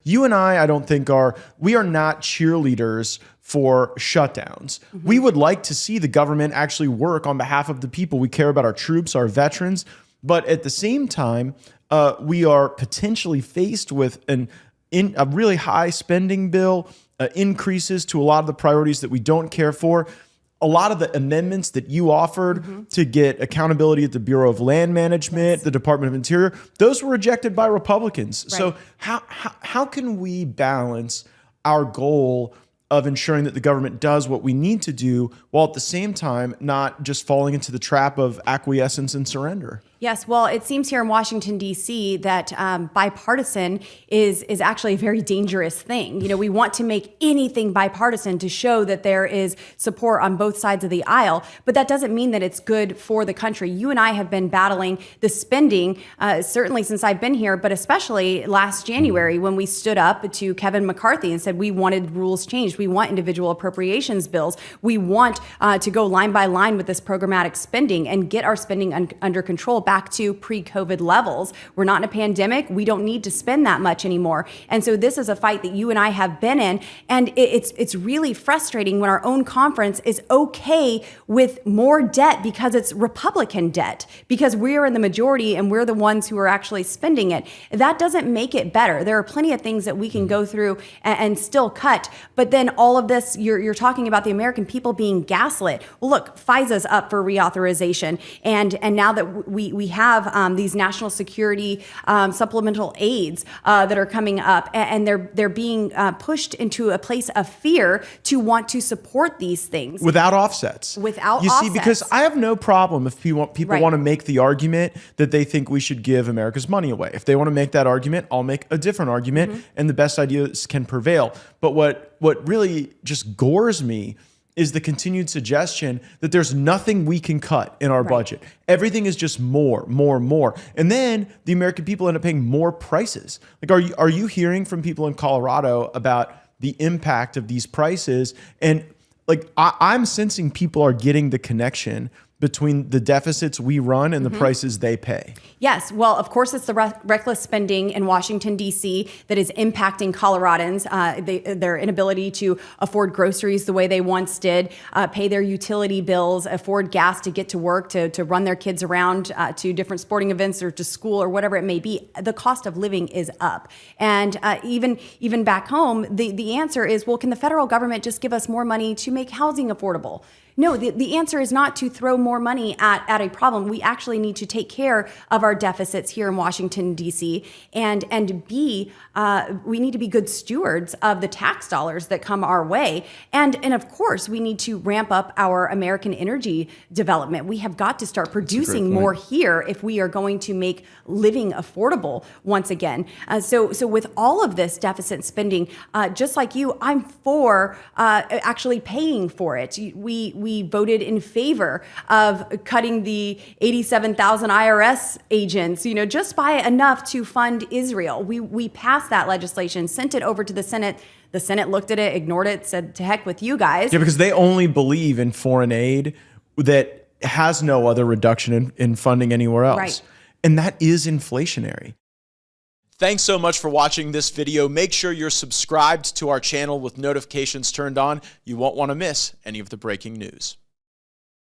You and I don't think we are not cheerleaders for shutdowns. We would like to see the government actually work on behalf of the people. We care about our troops, our veterans, but at the same time, we are potentially faced with a really high spending bill, increases to a lot of the priorities that we don't care for. A lot of the amendments that you offered to get accountability at the Bureau of Land Management, the Department of Interior, those were rejected by Republicans. Right. So how can we balance our goal of ensuring that the government does what we need to do while at the same time not just falling into the trap of acquiescence and surrender? Yes, well, it seems here in Washington, D.C. that bipartisan is actually a very dangerous thing. You know, we want to make anything bipartisan to show that there is support on both sides of the aisle, but that doesn't mean that it's good for the country. You and I have been battling the spending, certainly since I've been here, but especially last January when we stood up to Kevin McCarthy and said we wanted rules changed. We want individual appropriations bills. We want to go line by line with this programmatic spending and get our spending under control back to pre-COVID levels. We're not in a pandemic. We don't need to spend that much anymore. And so this is a fight that you and I have been in. And it's really frustrating when our own conference is okay with more debt because it's Republican debt, because we're in the majority and we're the ones who are actually spending it. That doesn't make it better. There are plenty of things that we can go through and still cut. But then all of this, you're talking about the American people being gaslit. Well, look, FISA's up for reauthorization. And now that we have these national security supplemental aids that are coming up, and they're being pushed into a place of fear to want to support these things without offsets. You see, because I have no problem if people want to make the argument that they think we should give America's money away. If they want to make that argument, I'll make a different argument, and the best ideas can prevail. But what really just gores me is the continued suggestion that there's nothing we can cut in our budget. Everything is just more. And then the American people end up paying more prices. Like, are you hearing from people in Colorado about the impact of these prices? And like, I'm sensing people are getting the connection between the deficits we run and the prices they pay. Yes. Well, of course, it's the reckless spending in Washington, D.C. that is impacting Coloradans, their inability to afford groceries the way they once did, pay their utility bills, afford gas to get to work, to run their kids around to different sporting events or to school or whatever it may be. The cost of living is up. And even back home, the answer is, well, can the federal government just give us more money to make housing affordable? No, the answer is not to throw more money at a problem. We actually need to take care of our deficits here in Washington, D.C. And we need to be good stewards of the tax dollars that come our way. And of course, we need to ramp up our American energy development. We have got to start producing more here if we are going to make living affordable once again. So with all of this deficit spending, just like you, I'm for actually paying for it. We voted in favor of cutting the 87,000 IRS agents, just by enough to fund Israel. We passed that legislation, sent it over to the Senate. The Senate looked at it, ignored it, said, to heck with you guys. Yeah, because they only believe in foreign aid that has no other reduction in funding anywhere else. Right. And that is inflationary. Thanks so much for watching this video. Make sure you're subscribed to our channel with notifications turned on. You won't want to miss any of the breaking news.